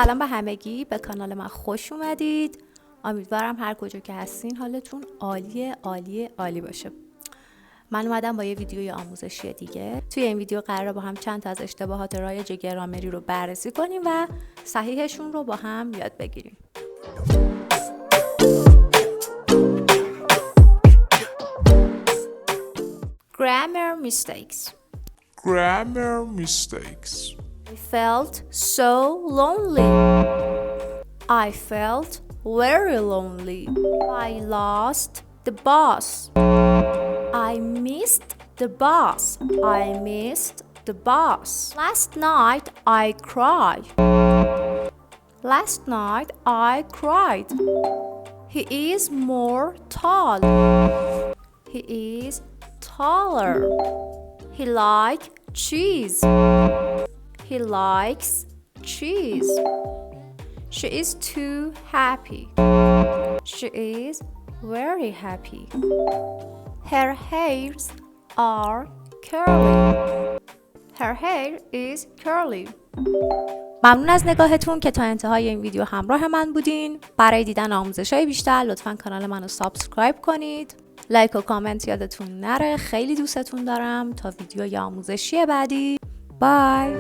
سلام به همگی، به کانال من خوش اومدید. امیدوارم هر کجا که هستین حالتون عالی عالی عالی باشه. من اومدم با یه ویدیوی آموزشی دیگه. توی این ویدیو قراره با هم چند تا از اشتباهات رایج گرامری رو بررسی کنیم و صحیحشون رو با هم یاد بگیریم. Grammar mistakes. I felt so lonely. I felt very lonely. I lost the bus. I missed the bus. I missed the bus. Last night I cried. Last night I cried. He is more tall. He is taller. He likes cheese. He likes cheese. She is too happy. She is very happy. Her hairs are curly. Her hair is curly. ممنون از نگاهتون که تا انتهای این ویدیو همراه من بودین. برای دیدن آموزش‌های بیشتر لطفا کانال منو سابسکرایب کنید. لایک و کامنت یادتون نره. خیلی دوستتون دارم. تا ویدیوی آموزشی بعدی. بای.